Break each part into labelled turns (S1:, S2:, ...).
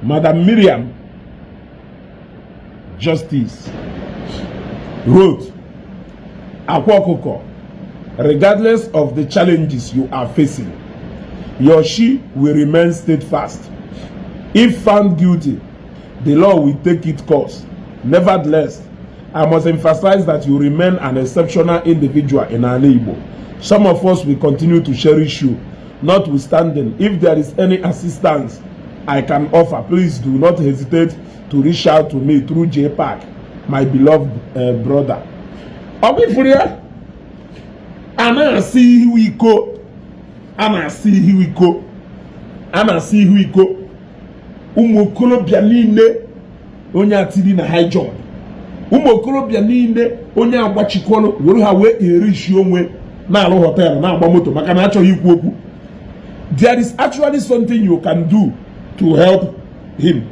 S1: Madam Maryam Justice wrote, Akwa Okuko, regardless of the challenges you are facing, he or she will remain steadfast. If found guilty, the law will take its course. Nevertheless, I must emphasize that you remain an exceptional individual in our Igbo. Some of us will continue to cherish you. Notwithstanding, if there is any assistance I can offer, please do not hesitate to reach out to me through JPAC, my beloved brother. Obifuria, ana see who we go, ana see who we go, ana see who we go. Umukolobia niile onye atiri na high jump. Umukolobia niile onye agbachikolo were ha wee erishi onwe na alu hotel na agba moto maka na achọghị ikwu okwu. There is actually something you can do to help him,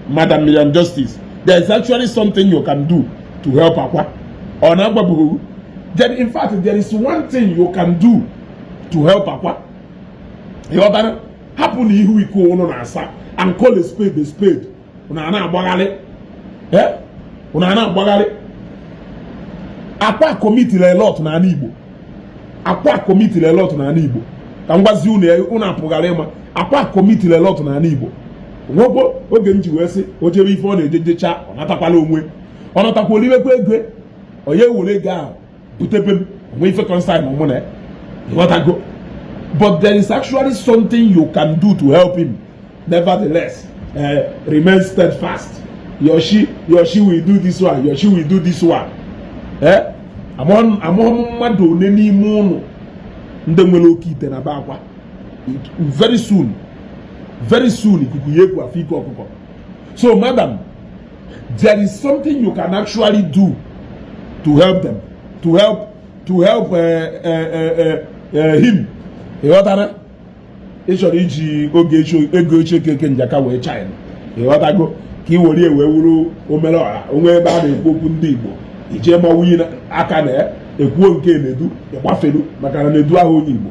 S1: Madam Maryam Justice. There is actually something you can do to help Akwa. Then, in fact, there is one thing you can do to help Akwa. You know that happen here we go on asa and call a spade a spade. Unana bagale, eh? Unana bagale. Akwa committed a lot na Igbo. Akwa committed a lot na Igbo. Kangwazi una progalema. Akwa committed a lot na Igbo. Ngogo oge nji wee sị o jebe ife ọ na-ejejecha ọ natakwala onwe ọ natakwa oliwekwa egwe onye wule ga butebe onwe ife consign mụ na ịghọtago. But there is actually something you can do to help him. Nevertheless, remain steadfast. Your she will do this one. Your she will do this one. Among mmadụ one n'ime ụnụ ndị nwere oke ite na bakwa. Very soon, so madam, there is something you can actually do to help them, to help him. Ịghọtara? Ịchọrọ iji oge ego eche keke njaka wee China. Ịghọtago ka i were wee wuru omere ọha onwe ebe a na-ekwu okwu ndị Igbo ije ma wuyi aka na-ekwuo nke na-edu ịgbafelu maka na na-edu ahụ onye Igbo.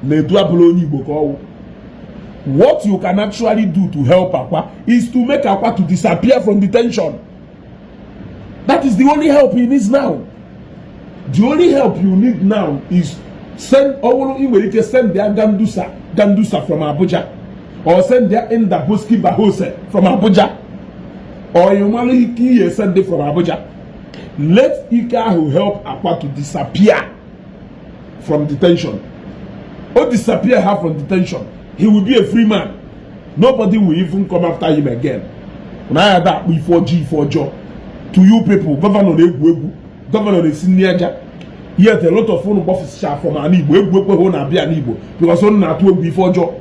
S1: Na-edu abụla onye Igbo ka ọwụ. What you can actually do to help Akwa is to make Akwa to disappear from detention. That is the only help he needs now. The only help you need now is send their Gandusa from Abuja, or send their Indabuski Bahose from Abuja, or you want send it from Abuja. Let Ika who help Akwa to disappear from detention. Or disappear her from detention. He will be a free man. Nobody will even come after him again. When I had that before G4 to you people, Governor Senior, yet a lot of phone officers from an Igbo, because on that will before job.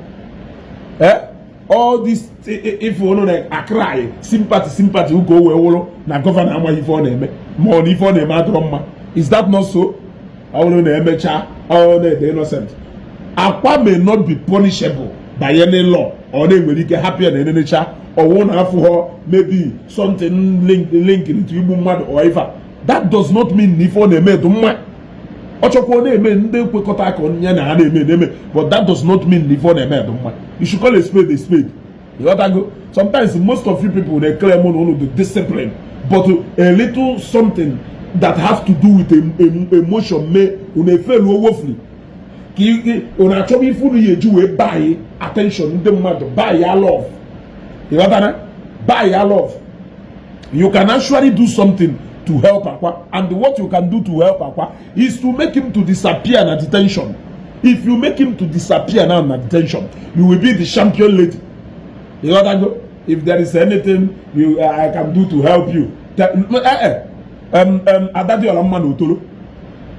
S1: All this, if you know, a cry, sympathy, who go where now Governor Ama for them, money for them, is that not so? I don't know, all the innocent. Akwa may not be punishable by any law, or they will get happier than any nature, or won't have for her maybe something linked into human mad or ever. That does not mean before they made but that does not mean before they made. You should call a spade a spade. You got to go. Sometimes most of you people they claim on the discipline, but a little something that has to do with emotion may fail woefully. Una chobi funu yeju buy attention the matter, buy your love. You know buy your love. You can actually do something to help Akwa, and what you can do to help Akwa is to make him to disappear in detention. If you make him to disappear now in detention, you will be the champion lady. You know if there is anything I can do to help you, Adadi Olamman Otolo,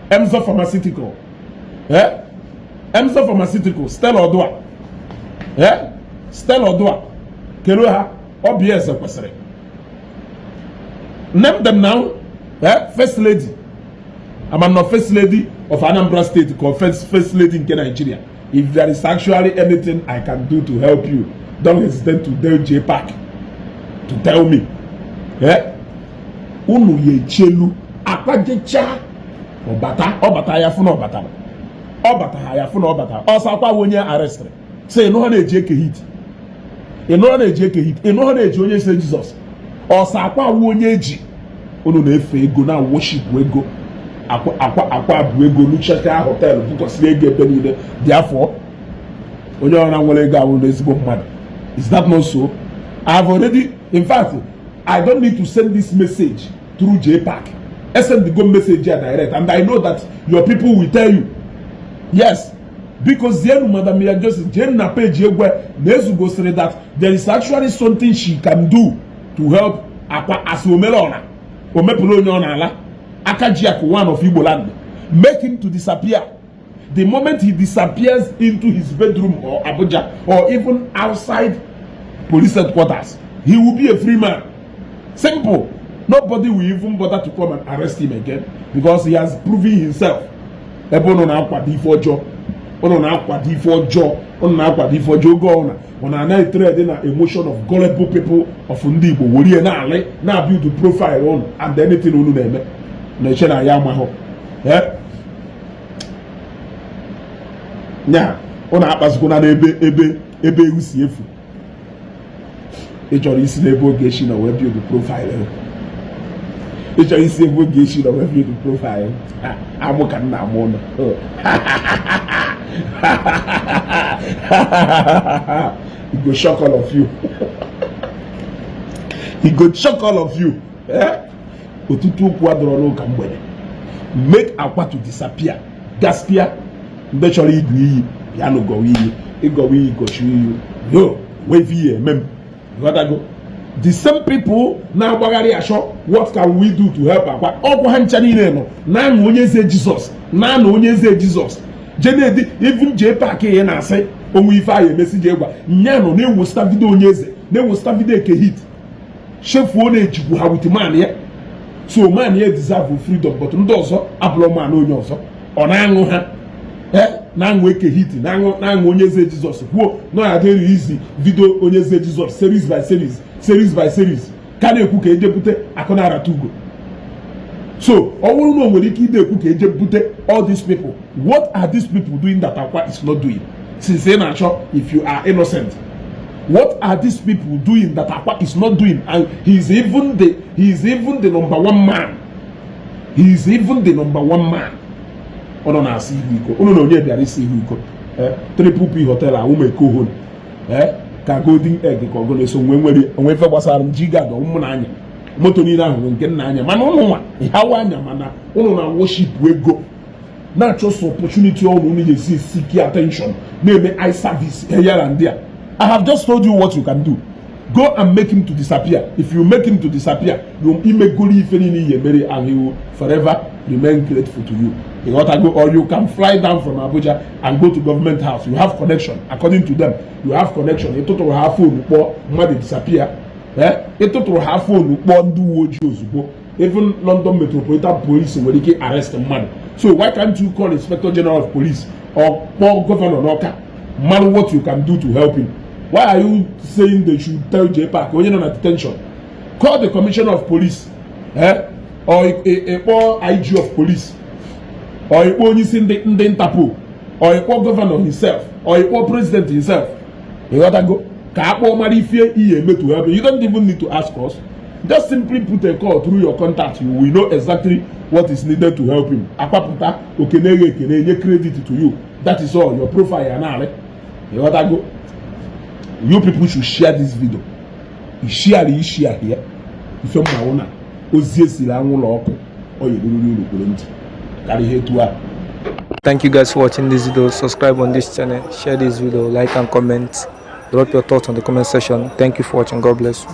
S1: Emzo Pharmaceutical, Emzo Pharmaceutical, Stella Odua, Stella Odua, Keroha, OBS Ekwesere. Name them now. First lady. I'm not first lady of Anambra State, called first lady in Nigeria. If there is actually anything I can do to help you, don't hesitate to tell JPAC to tell me. Unu ye chelu akwajecha obata ya funa obata ya funa obata osa kwa wonye arrest say no na eje ke hit ịnụọ na-eji eke hit ịnụọ na-eji onye ise Jizọs ọsa akwa awụ onye eji unu na-efe ego na worship ego akwa bụ ego n'ucheka họteelụ bụkwasịrị ego ebe niile dị afọ onye ọra nwere ego awụ n'ezigbo mmadụ. Is that not so? I've already, in fact, I don't need to send this message through JPAC. I send the go message here direct, and I know that your people will tell you, yes, because then Madam Maryam Justice Jen na page Nezugo said that there is actually something she can do to help Akwa as Omelona, Omepulonala, Akajiak, one of Igbo land, make him to disappear. The moment he disappears into his bedroom or Abuja or even outside police headquarters, he will be a free man. Simple. Nobody will even bother to come and arrest him again because he has proven himself. On an emotion of gullible people of Ndibo, now build the profile on and anything on them. Nya ọ na-akpasikwa na ebe usi efu ị chọrọ isi n'ebe oge echi na wee build profile ị chọrọ isi ebe oge echi na wee build profile amụ ka nna amụ nọ he go shock all of you he go shock all of you otutu okwu adọrọ n'ụka mgbede make Akwa to disappear gaspia ndị chọrọ igu iyi ya no go iyi ịgọwa iyi gochi iyi yo wave here mem go the same people now agbagharị achọ what can we do to help Akwa ọkwa ha ncha niile nọ na onye eze Jizọs na onye eze Jizọs jenedi even JPAC ihe na-asị onwe ife ahụ emesi je gwa nya nọ na-ewosta video onye eze na-ewosta video eke hit shefuo na-ejikwu ha with man ya so man ya deserve freedom but ndị ọzọ abụrụ man onye ọzọ ọ na-aṅụ ha na-aṅụ eke hit na-aṅụ onye eze Jizọs kwuo na ya dịrị izi video onye eze Jizọs series by series ka na-ekwu ka ejebute akụ na-arata ugo so ọ bụrụ na o nwere ike ide ekwu ka ejebute all these people what are these people doing that Akwa is not doing since na achọ if you are innocent what are these people doing that Akwa is not doing and he is even the number one man ono na asi iko ono no nye biara isi iko triple P hotel a ume ko hon ka golden egg ko go so nwe fe gbasara jiga do mu na anya moto ni na hu nke na anya mana ono nwa ihawa anya mana ono na worship ego na just opportunity ono ni yesi seek attention na eye service here and there. I have just told you what you can do. Go and make him to disappear. If you make him to disappear, you make Goli Fenini Yemeri and he will forever remain grateful to you. You got to go, or you can fly down from Abuja and go to government house. You have connection. According to them, you have connection. You total have phone, they disappear. You total have phone, even London Metropolitan Police will arrest a man. So why can't you call Inspector General of Police or call Governor Noka? Man, what you can do to help him? Why are you saying they should tell JPAC when you're not at detention? Call the Commissioner of Police, or a IG of Police, or a Interpol, or a Governor himself, or a President himself. You gotta go. To help you. You don't even need to ask us. Just simply put a call through your contact. You will know exactly what is needed to help him. Akwa credit to you. That is all. Your profile now. You gotta go. You people should share this video. You share here. If you want to
S2: Thank you guys for watching this video. Subscribe on this channel, share this video, like and comment. Drop your thoughts on the comment section. Thank you for watching. God bless you.